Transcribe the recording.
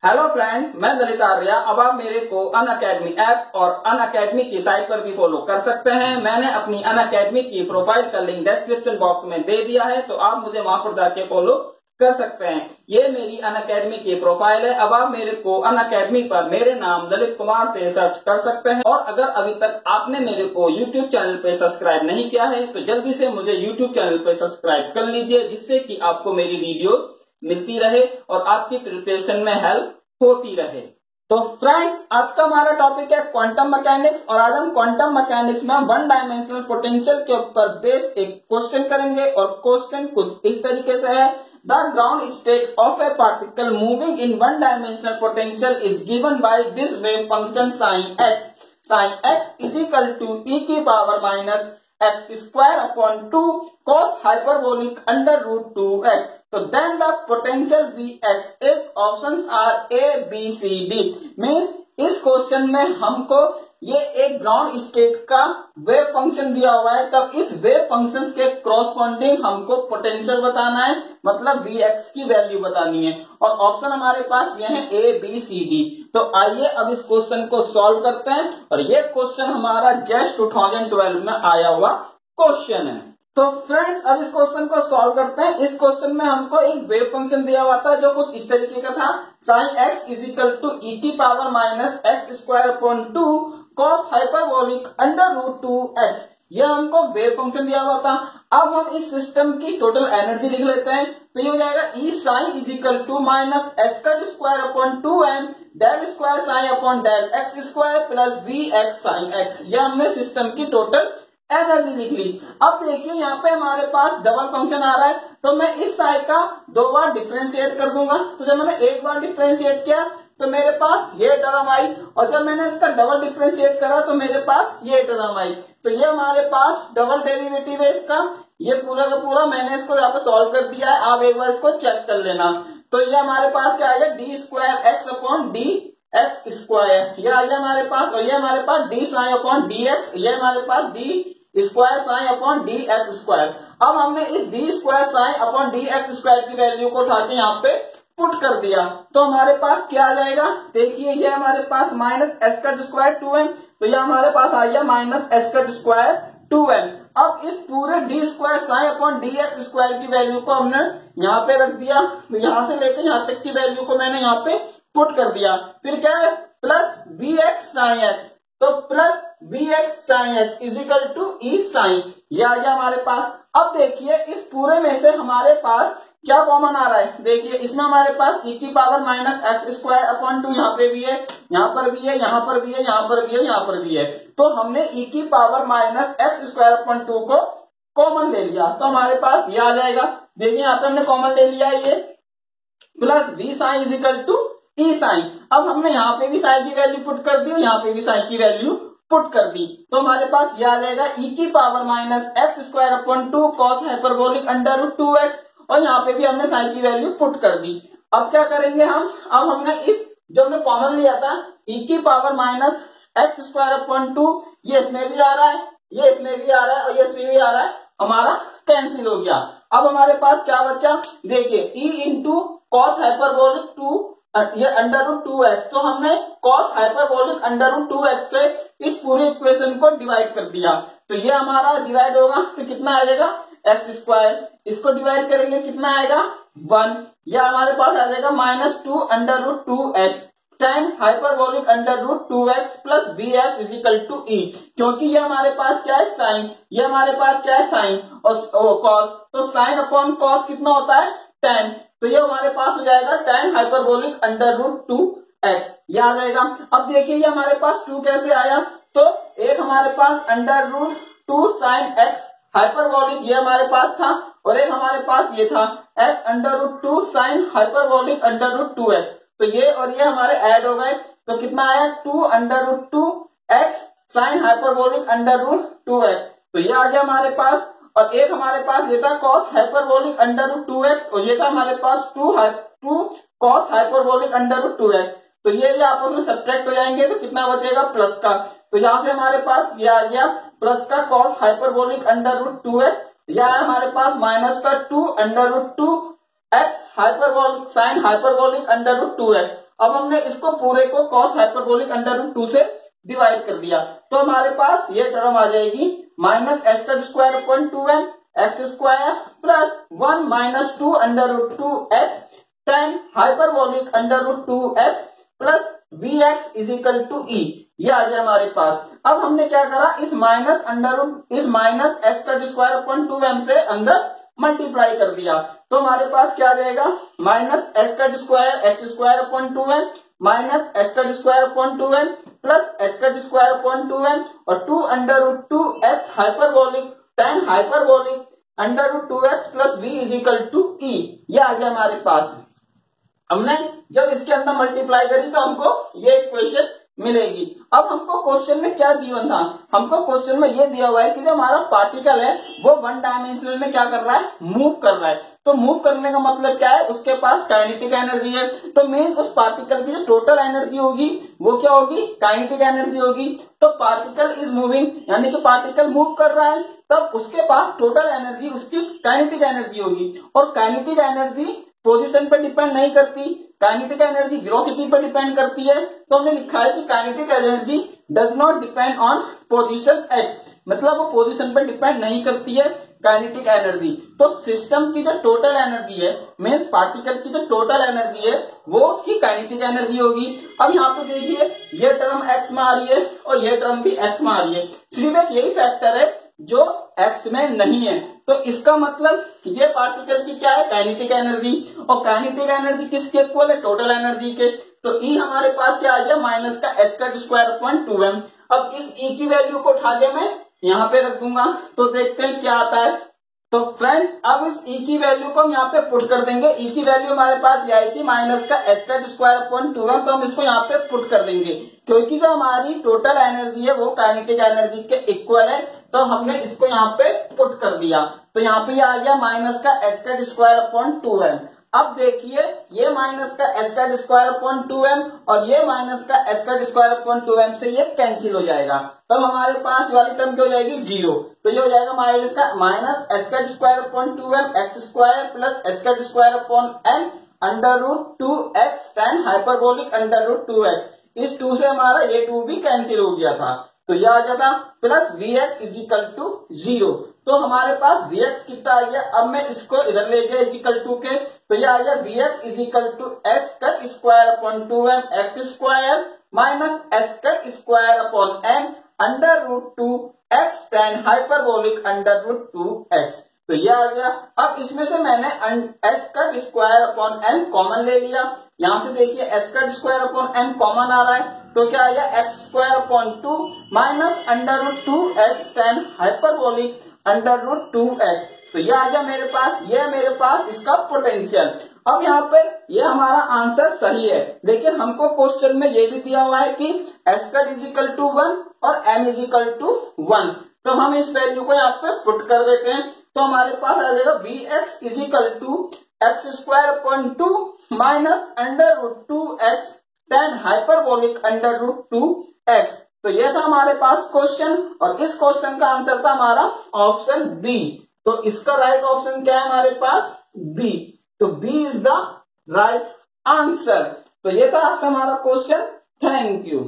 Hello friends, मैं ललित आर्या। अब आप मेरे को अनअकैडमी ऐप और अनअकैडमी की साइट पर भी फॉलो कर सकते हैं। मैंने अपनी अनअकैडमी की प्रोफाइल का लिंक डिस्क्रिप्शन बॉक्स में दे दिया है, तो आप मुझे वहां पर जाके फॉलो कर सकते हैं। ये मेरी अनअकैडमी की प्रोफाइल है। अब आप मेरे को अनअकैडमी पर मेरे नाम ललित कुमार से सर्च कर सकते हैं। और अगर अभी तक आपने मेरे को यूट्यूब चैनल पे सब्सक्राइब नहीं किया है तो जल्दी से मुझे यूट्यूब चैनल पे सब्सक्राइब कर लीजिए, जिससे कि आपको मेरी वीडियोस मिलती रहे और आपकी प्रिपरेशन में हेल्प होती रहे। तो फ्रेंड्स, आज का हमारा टॉपिक है क्वांटम मैकेनिक्स और आज हम क्वांटम मैकेनिक्स में वन डायमेंशनल पोटेंशियल के ऊपर बेस्ड एक क्वेश्चन करेंगे। और क्वेश्चन कुछ इस तरीके से है, the ground state of a particle moving in one dimensional potential is given by this wave function psi x. Sign x is equal to e की power minus x square upon 2 cos hyperbolic under root 2x. So then the potential Vx is options are A, B, C, D. Means इस question में हमको ये एक ground state का wave function दिया हुआ है, तब इस वेव फंक्शन के क्रॉसपॉन्डिंग हमको पोटेंशियल बताना है, मतलब Vx की वैल्यू बतानी है। और ऑप्शन हमारे पास ये है A, B, C, D। तो आइए अब इस क्वेश्चन को सॉल्व करते हैं। और ये क्वेश्चन हमारा जस्ट 2012 में आया हुआ क्वेश्चन है। तो फ्रेंड्स, अब इस क्वेश्चन को सॉल्व करते हैं। इस क्वेश्चन में हमको एक वेव फंक्शन दिया हुआ था जो कुछ इस तरीके का था, sine x is equal to e की power minus x square upon 2 cos hyperbolic under root 2x। यह हमको वेव फंक्शन दिया हुआ था। अब हम इस सिस्टम की टोटल एनर्जी लिख लेते हैं, तो ये हो जाएगा e sine is equal to minus x का square upon 2m del square sine upon del x square plus v x sign x. यह हमने सिस्टम की टोटल एनर्जी लिख ली। अब देखिए यहाँ पे हमारे पास डबल फंक्शन आ रहा है, तो मैं इस साइड का 2 बार डिफरेंशिएट कर दूंगा। तो जब मैंने एक बार डिफरेंशिएट किया तो मेरे पास ये टर्म आई, और जब मैंने इसका डबल डिफरेंशिएट करा तो मेरे पास ये टर्म आई। तो ये हमारे पास डबल डेरिवेटिव है इसका। ये पूरा का पूरा मैंने इसको यहाँ पे सॉल्व कर दिया है, आप एक बार इसको चेक कर लेना। तो ये हमारे पास क्या आ गया, d square x upon d x square, ये आ गया हमारे पास। और ये हमारे पास d sine upon d x, ये हमारे पास d square sine upon d x square. अब हमने इस d square sine upon d x square की वैल्यू को उठा के यहाँ पे पुट कर दिया, तो हमारे पास क्या आ जाएगा, देखिए ये हमारे पास माइनस एस का स्क्वायर 2m, तो ये हमारे पास आ गया माइनस एस का स्क्वायर 2m। अब इस पूरे D square sine upon d x square की वैल्यू को हमने यहाँ पे रख दिया, तो यहाँ से लेकर यहाँ तक की वैल्यू को मैंने यहाँ पे पुट कर दिया। फिर क्या है, plus b x sign x, तो plus b x sign x is equal to E sine, ये आ गया हमारे पास। अब देखिए इस पूरे में से हमारे पास क्या कॉमन आ रहा है, देखिए इसमें हमारे पास e की power minus x square upon 2 यहाँ पे भी है, यहाँ पर भी है, यहाँ पर भी है, यहाँ पर भी है, यहाँ पर भी है। तो हमने e की power minus x square upon 2 को कॉमन ले लिया, तो हमारे पास ये आ जाएगा। देखिए यहाँ पे हमने कॉमन ले लिया है ये, plus V psi is equal to E psi. अब हमने यहाँ पे भी साइन की वैल्यू पुट कर दी और यहाँ पे भी साइन की वैल्यू पुट कर दी, तो हमारे पास ये आ जाएगा e की power minus x square upon 2 cos hyperbolic under root 2x, और यहाँ पे भी हमने साइन की वैल्यू पुट कर दी। अब क्या करेंगे हम, अब हमने इस जो हमने कॉमन लिया था e की power minus x square upon 2, ये इसमें भी आ रहा है, ये इसमें भी आ रहा है और ये इसमें भी आ रहा है, हमारा कैंसिल हो गया। अब हमारे पास क्या बचा, देखिए e इंटू कॉस हाइपरबोलिक 2 ये अंडर रूट 2x, तो हमने cos hyperbolic under root 2x से इस पूरी इक्वेशन को डिवाइड कर दिया, तो ये हमारा डिवाइड होगा तो कितना आ जाएगा एक्स स्क्वायर, इसको डिवाइड करेंगे कितना आएगा 1, यह हमारे पास आ जाएगा minus 2 under root 2x tan hyperbolic under root 2x plus b x is equal to e, क्योंकि ये हमारे पास क्या है साइन, ये हमारे पास क्या है साइन और कॉस, तो साइन अपॉन कॉस कितना होता है 10, तो ये हमारे पास हो जाएगा 10 हाइपरबोलिक अंडर रूट 2x, ये आ जाएगा। अब देखिए ये हमारे पास 2 कैसे आया, तो एक हमारे पास under root 2 sine x hyperbolic ये हमारे पास था, और एक हमारे पास ये था x under root 2 sine hyperbolic under root 2x, तो ये और ये हमारे ऐड हो गए, तो कितना आया 2 under root 2 x sine hyperbolic under root 2x, तो ये आ गया हमारे पास। और एक हमारे पास ये था cos hyperbolic under root 2x, और ये था हमारे पास 2 cos hyperbolic under root 2x, तो ये आपस में सब्ट्रैक्ट हो जाएंगे, तो कितना बचेगा प्लस का, तो यहाँ से हमारे पास ये आ गया प्लस का cos hyperbolic under root 2x, या हमारे पास माइनस का 2 under root 2 x hyperbolic sine hyperbolic under root 2x। अब हमने इसको पूरे को कॉस हाइपरबोलिक अंडर रूट 2 से डिवाइड कर दिया, तो हमारे पास ये टर्म आ जाएगी माइनस एक्स का square upon 2m x square plus 1 minus 2 under root 2x tan hyperbolic under root 2x plus vx is equal to e. ये आ गया हमारे पास। अब हमने क्या करा, इस माइनस एक्स का स्क्वायर अपॉन 2m से अंदर मल्टीप्लाई कर दिया, तो हमारे पास क्या रहेगा माइनस एक्स का square upon 2m minus x का square upon 2m plus x का स्क्वायर अपॉन 2m और 2 under root 2x hyperbolic tan hyperbolic under root 2x plus v is equal to e. ये आ गया हमारे पास। हमने जब इसके अंदर मल्टीप्लाई करी तो हमको ये इक्वेशन मिलेगी। अब हमको क्वेश्चन में क्या दिया था, हमको क्वेश्चन में ये दिया हुआ है कि जो हमारा पार्टिकल है वो वन डायमेंशनल में क्या कर रहा है, मूव कर रहा है। तो मूव करने का मतलब क्या है, उसके पास काइनेटिक एनर्जी है, तो मीन्स उस पार्टिकल की जो टोटल एनर्जी होगी वो क्या होगी, काइनेटिक एनर्जी होगी। तो पार्टिकल इज मूविंग यानी कि पार्टिकल मूव कर रहा है, तब उसके पास टोटल एनर्जी उसकी काइनेटिक एनर्जी होगी। और काइनेटिक एनर्जी पोजीशन पर डिपेंड नहीं करती, काइनेटिक एनर्जी वेलोसिटी पर डिपेंड करती है। तो हमने लिखा है कि kinetic energy does not depend on position x, मतलब वो पोजीशन पर डिपेंड नहीं करती है काइनेटिक एनर्जी। तो सिस्टम की जो टोटल एनर्जी है, मीन्स पार्टिकल की जो टोटल एनर्जी है वो उसकी काइनेटिक एनर्जी होगी। अब यहाँ पे देखिए ये टर्म एक्स में आ रही है और ये टर्म भी एक्स में आ रही है, सिर्फ एक यही फैक्टर है जो एक्स में नहीं है। तो इसका मतलब ये पार्टिकल की क्या है, काइनेटिक एनर्जी, और काइनेटिक एनर्जी किसके इक्वल है, टोटल एनर्जी के। तो ई हमारे पास क्या आ गया माइनस का एक्स का स्क्वायर अपॉन 2m। अब इस ई की वैल्यू को उठा के मैं यहाँ पे रख दूंगा, तो देखते हैं क्या आता है। तो फ्रेंड्स अब इस ई की वैल्यू को हम यहाँ पे पुट कर देंगे। ई की वैल्यू हमारे पास ये आई थी माइनस का एक्स का स्क्वायर अपॉन 2m, तो हम इसको यहाँ पे पुट कर देंगे क्योंकि जो हमारी टोटल एनर्जी है वो काइनेटिक एनर्जी के इक्वल है, तो हमने इसको यहाँ पे पुट कर दिया। तो यहाँ पे आ गया माइनस का एक्स का स्क्वायर अपॉन 2m। अब देखिए ये माइनस का एक्स का स्क्वायर अपॉन 2m और ये माइनस का एक्स का स्क्वायर अपॉन 2m से ये कैंसिल हो जाएगा, तब हमारे पास वाली टर्म क्या हो जाएगी, जीरो। तो ये हो जाएगा माइनस एक्स का square upon 2m x square plus x का square upon m under root 2x tan hyperbolic under root 2x। इस 2 से हमारा ये 2 भी कैंसिल हो गया था, तो यह आ जाता plus vx is equal to 0। तो हमारे पास vx कितना आ गया, अब मैं इसको इधर ले गया इज इक्वल टू के, तो यह आ गया vx is equal to h cut square upon 2m x square minus h cut square upon m under root 2x tan hyperbolic under root 2x। तो ये आ गया। अब इसमें से मैंने h का स्क्वायर अपॉन m कॉमन ले लिया, यहां से देखिए h का स्क्वायर अपॉन m कॉमन आ रहा है, तो क्या आया x square upon 2 minus under root 2x tan hyperbolic under root 2x। तो ये आ गया मेरे पास, ये मेरे पास इसका पोटेंशियल। अब यहाँ पे ये हमारा आंसर सही है, लेकिन हमको क्वेश्चन में ये भी दिया हुआ है कि x का इज इक्वल टू 1 और m इज इक्वल टू 1। तो हम इस वैल्यू को यहाँ पे पुट कर देते हैं, तो हमारे पास आ जाएगा vx is equal to x square upon 2 minus under root 2x tan hyperbolic under root 2x। तो ये था हमारे पास क्वेश्चन, और इस क्वेश्चन का आंसर था हमारा ऑप्शन बी। तो इसका राइट ऑप्शन क्या है हमारे पास, बी। तो B is the right answer. तो ये था आज का हमारा क्वेश्चन। Thank you.